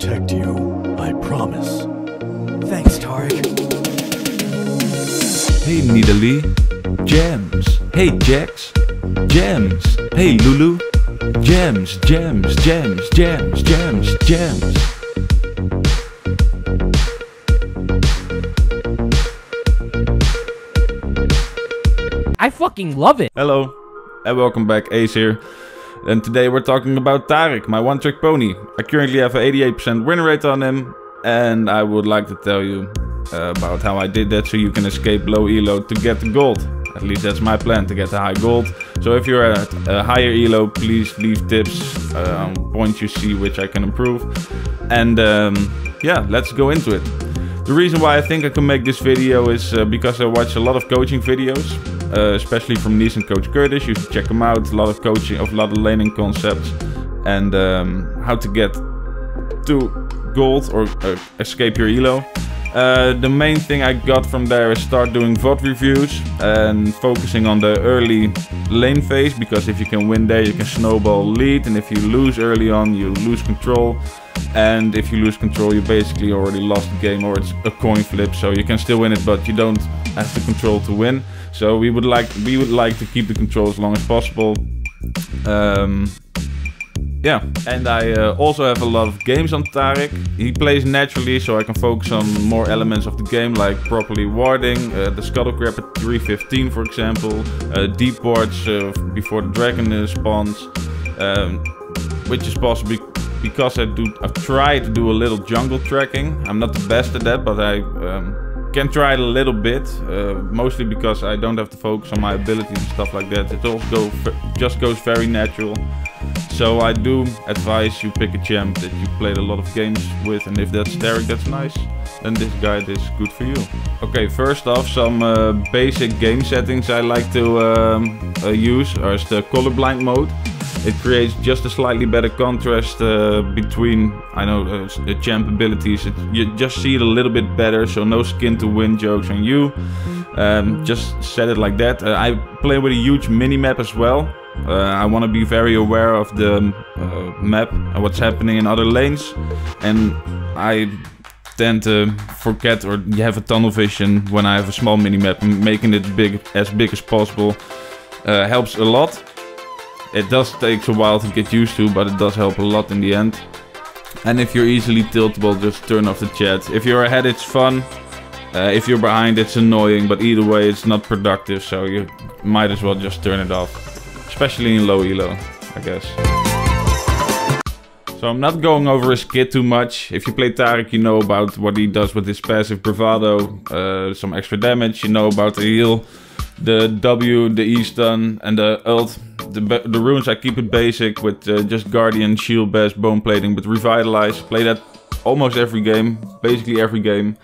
protect you, I promise. Thanks, Taric. Hey Nidalee, Gems. Hey Jax, Gems. Hey Lulu, Gems, Gems, Gems, Gems, Gems, Gems. I fucking love it. Hello, and welcome back, Ace here. And today we're talking about Taric, my one-trick pony. I currently have an 88% win rate on him, and I would like to tell you about how I did that so you can escape low elo to get the gold. At least that's my plan, to get the high gold. So if you're at a higher elo, please leave tips on points you see which I can improve. And yeah, let's go into it. The reason why I think I can make this video is because I watch a lot of coaching videos, especially from Nice and Coach Curtis. You should check them out. A lot of coaching, a lot of laning concepts, and how to get to gold or escape your elo. The main thing I got from there is start doing VOD reviews and focusing on the early lane phase, because if you can win there you can snowball lead, and if you lose early on you lose control, and if you lose control you basically already lost the game, or it's a coin flip, so you can still win it but you don't have the control to win. So we would like to keep the control as long as possible. Yeah, and I also have a lot of games on Taric. He plays naturally, so I can focus on more elements of the game, like properly warding, the scuttle grab at 315 for example, deep wards before the dragon spawns, which is possibly because I've tried to do a little jungle tracking. I'm not the best at that, but I can try it a little bit, mostly because I don't have to focus on my abilities and stuff like that. It also just goes very natural. So I do advise you pick a champ that you played a lot of games with, and if that's Taric, that's nice, then this guide is good for you. Okay, first off, some basic game settings I like to use are the colorblind mode. It creates just a slightly better contrast between, the champ abilities. You just see it a little bit better, so no skin to win jokes on you. Just set it like that. I play with a huge mini-map as well. I want to be very aware of the map and what's happening in other lanes. And I tend to forget or have a tunnel vision when I have a small mini-map. Making it as big as possible helps a lot. It does take a while to get used to, but it does help a lot in the end. And if you're easily tiltable, just turn off the chat. If you're ahead, it's fun. If you're behind, it's annoying, but either way, it's not productive, so you might as well just turn it off. Especially in low elo, I guess. So I'm not going over his kit too much. If you play Taric, you know about what he does with his passive bravado, some extra damage. You know about the heal, the W, the E stun, and the ult. The runes, I keep it basic with just Guardian, Shield Bash, Bone Plating, but Revitalize. Play that almost every game, basically every game.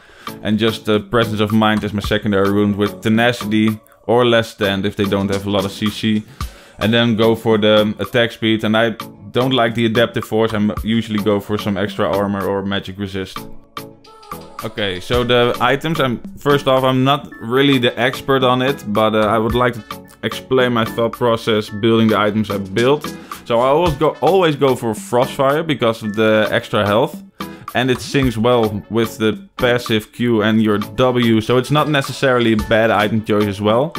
And just Presence of Mind as my secondary rune with Tenacity or Less Stand if they don't have a lot of CC. And then go for the attack speed, and I don't like the adaptive force. I usually go for some extra armor or magic resist. Okay, so the items, first off, I'm not really the expert on it, but I would like to explain my thought process building the items I built. So I always go for Frostfire because of the extra health, and it syncs well with the passive Q and your W, so it's not necessarily a bad item choice as well.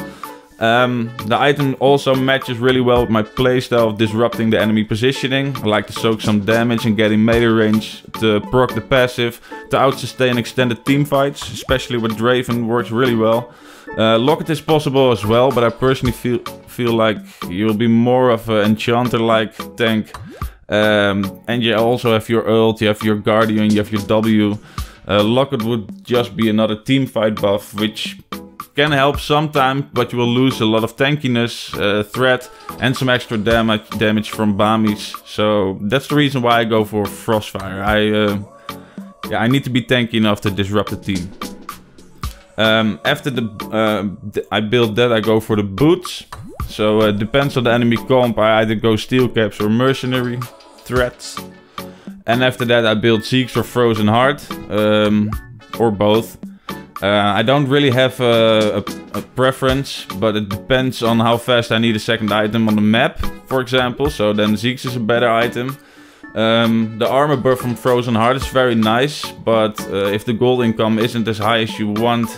The item also matches really well with my playstyle of disrupting the enemy positioning. I like to soak some damage and get in melee range to proc the passive, to out-sustain extended team fights, especially with Draven works really well. Locket is possible as well, but I personally feel like you'll be more of an enchanter-like tank. And you also have your ult, you have your Guardian, you have your W. Locket would just be another team fight buff, which can help sometimes, but you will lose a lot of tankiness, threat, and some extra damage from Bamis. So that's the reason why I go for Frostfire. I need to be tanky enough to disrupt the team. After I build that, I go for the boots. So it depends on the enemy comp. I either go steel caps or mercenary threats. And after that I build Zeeks or Frozen Heart, or both. I don't really have a preference, but it depends on how fast I need a second item on the map, for example. So then Zeeks is a better item. The armor buff from Frozen Heart is very nice, but if the gold income isn't as high as you want,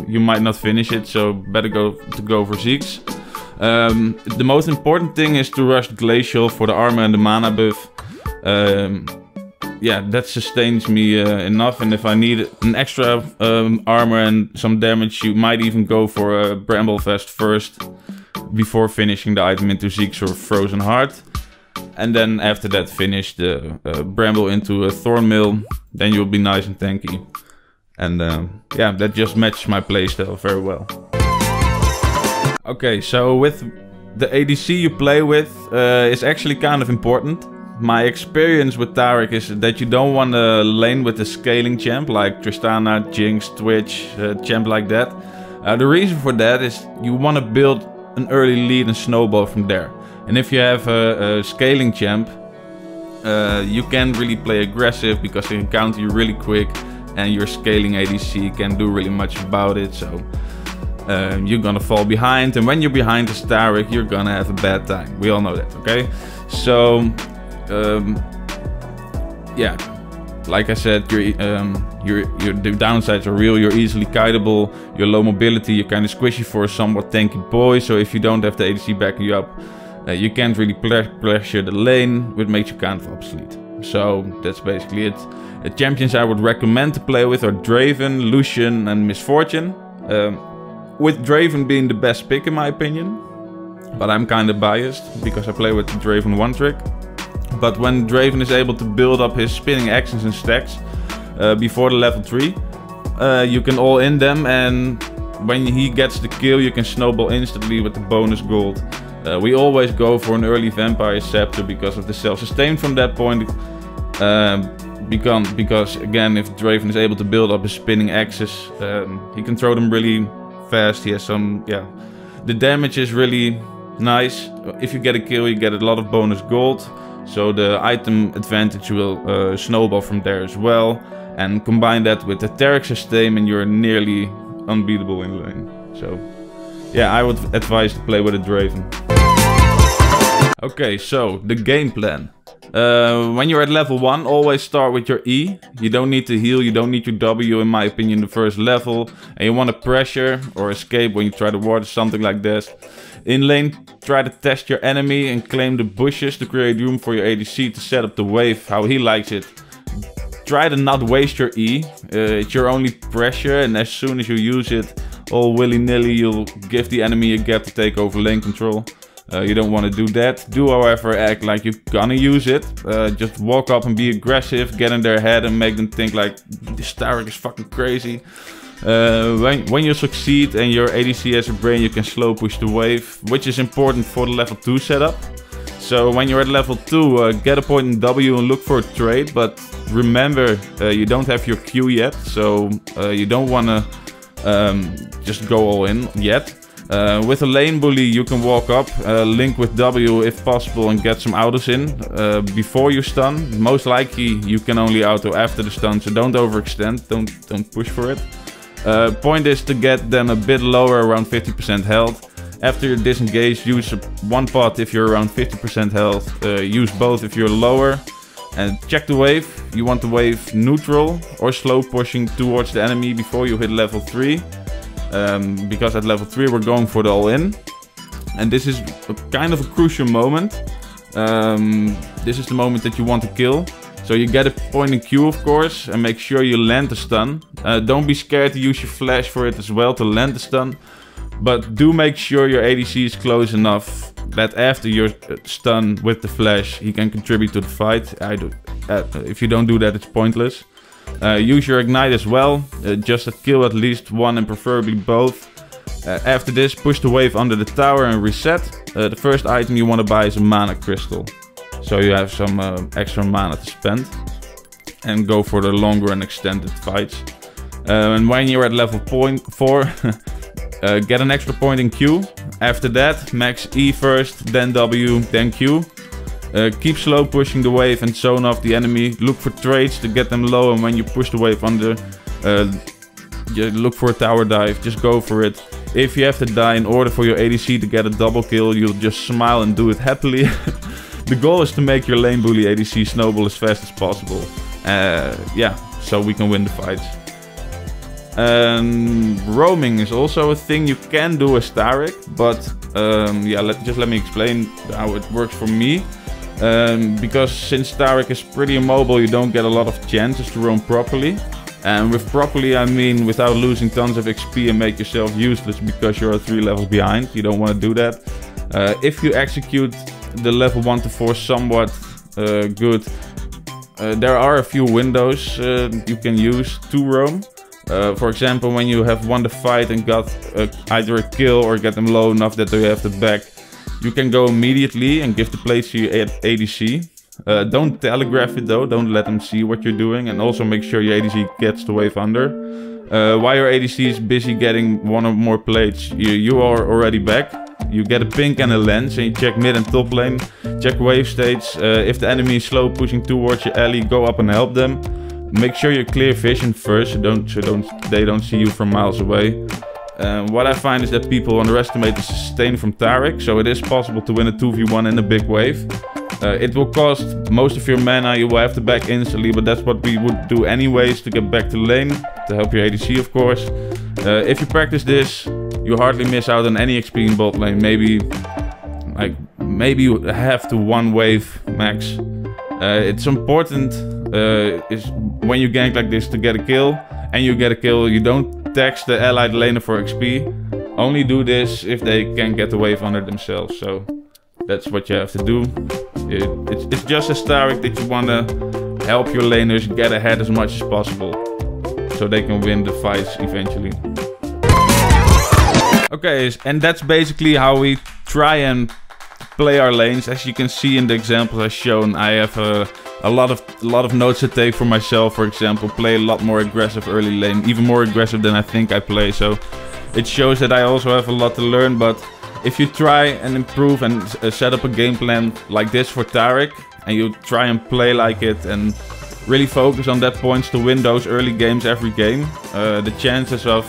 you might not finish it, so better go for Zeke's. The most important thing is to rush Glacial for the armor and the mana buff. Yeah, that sustains me enough, and if I need an extra armor and some damage, you might even go for a Bramble Vest first before finishing the item into Zeke's or Frozen Heart. And then after that finish the Bramble into a Thornmail, then you'll be nice and tanky. And yeah, that just matches my playstyle very well. Okay, so with the ADC you play with is actually kind of important. My experience with Taric is that you don't want to lane with a scaling champ like Tristana, Jinx, Twitch, champ like that. The reason for that is you want to build an early lead and snowball from there. And if you have a scaling champ, you can't really play aggressive because they can counter you really quick, and your scaling ADC can't do really much about it, so you're gonna fall behind, and when you're behind the Taric, you're gonna have a bad time. We all know that, okay? So, yeah, like I said, the downsides are real. You're easily kiteable, you're low mobility, you're kind of squishy for a somewhat tanky boy, so if you don't have the ADC backing you up, you can't really pressure the lane, which makes you kind of obsolete. So that's basically it. The champions I would recommend to play with are Draven, Lucian and Misfortune. With Draven being the best pick in my opinion. But I'm kind of biased because I play with the Draven one trick. But when Draven is able to build up his spinning actions and stacks before the level 3, you can all in them, and when he gets the kill you can snowball instantly with the bonus gold. We always go for an early Vampire Scepter because of the self-sustain from that point. Because again, if Draven is able to build up his spinning axes, he can throw them really fast. He has some, yeah. The damage is really nice. If you get a kill, you get a lot of bonus gold. So the item advantage will snowball from there as well. And combine that with the Taric sustain and you're nearly unbeatable in lane. So yeah, I would advise to play with a Draven. Okay, so the game plan. When you're at level 1, always start with your E. You don't need to heal, you don't need your W in my opinion the first level. And you want to pressure or escape when you try to ward or something like this. In lane, try to test your enemy and claim the bushes to create room for your ADC to set up the wave how he likes it. Try to not waste your E. It's your only pressure, and as soon as you use it all willy-nilly, you'll give the enemy a gap to take over lane control. You don't want to do that. Do, however, act like you're gonna use it. Just walk up and be aggressive, get in their head and make them think like, this Taric is fucking crazy. When you succeed and your ADC has a brain, you can slow push the wave, which is important for the level 2 setup. So when you're at level 2, get a point in W and look for a trade, but remember, you don't have your Q yet, so you don't want to just go all in yet. With a lane bully you can walk up, link with W if possible and get some autos in before you stun. Most likely you can only auto after the stun, so don't overextend, don't push for it. Point is to get them a bit lower, around 50% health. After you're disengaged, use one pot if you're around 50% health, use both if you're lower. And check the wave. You want the wave neutral or slow pushing towards the enemy before you hit level 3. Because at level 3 we're going for the all-in. And this is kind of a crucial moment. This is the moment that you want to kill. So you get a point in Q of course, and make sure you land the stun. Don't be scared to use your flash for it as well to land the stun. But do make sure your ADC is close enough that after your stun with the flash, he can contribute to the fight. If you don't do that, it's pointless. Use your ignite as well, just to kill at least one and preferably both. After this, push the wave under the tower and reset. The first item you want to buy is a mana crystal. So you have some extra mana to spend. And go for the longer and extended fights. And when you're at level 4, get an extra point in Q. After that, max E first, then W, then Q. Keep slow pushing the wave and zone off the enemy. Look for trades to get them low, and when you push the wave under, you look for a tower dive. Just go for it. If you have to die in order for your ADC to get a double kill, you'll just smile and do it happily. The goal is to make your lane bully ADC snowball as fast as possible. Yeah, so we can win the fights. Roaming is also a thing you can do as Taric, but yeah, let me explain how it works for me. Because since Taric is pretty immobile, you don't get a lot of chances to roam properly. And with properly, I mean without losing tons of XP and make yourself useless because you're 3 levels behind. You don't want to do that. If you execute the level 1 to 4 somewhat good, there are a few windows you can use to roam. For example, when you have won the fight and got either a kill or get them low enough that they have the back, you can go immediately and give the plates to your ADC. Don't telegraph it though, don't let them see what you're doing, and also make sure your ADC gets the wave under. While your ADC is busy getting 1 or more plates, you are already back. You get a pink and a lens and you check mid and top lane, check wave states. If the enemy is slow pushing towards your alley, go up and help them. Make sure you clear vision first, so they don't see you from miles away. What I find is that people underestimate the sustain from Taric, so it is possible to win a 2v1 in a big wave. It will cost most of your mana, you will have to back instantly, but that's what we would do anyways to get back to lane, to help your ADC of course. If you practice this, you hardly miss out on any XP in bot lane, maybe you have to 1 wave max. It's important is when you gank like this to get a kill, and you get a kill, you don't text the allied laner for XP. Only do this if they can get the wave under themselves, so that's what you have to do. It's just as Taric that you want to help your laners get ahead as much as possible, so they can win the fights eventually. Okay, and that's basically how we try and play our lanes. As you can see in the examples I've shown, I have a lot of notes to take for myself. For example, play a lot more aggressive early lane, even more aggressive than I think I play. So it shows that I also have a lot to learn. But if you try and improve and set up a game plan like this for Taric, and you try and play like it and really focus on that points to win those early games every game, the chances of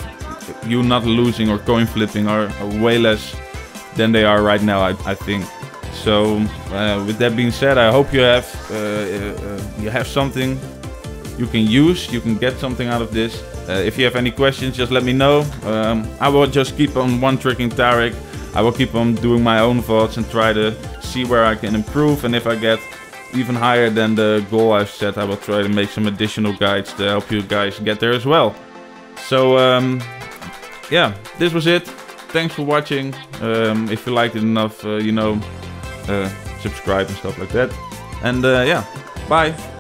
you not losing or coin flipping are way less than they are right now, I think. So with that being said, I hope you have something you can use, you can get something out of this. If you have any questions, just let me know. I will just keep on one-tricking Taric. I will keep on doing my own VODs and try to see where I can improve. And if I get even higher than the goal I've set, I will try to make some additional guides to help you guys get there as well. So yeah, this was it. Thanks for watching. If you liked it enough, you know, subscribe and stuff like that. And yeah, bye.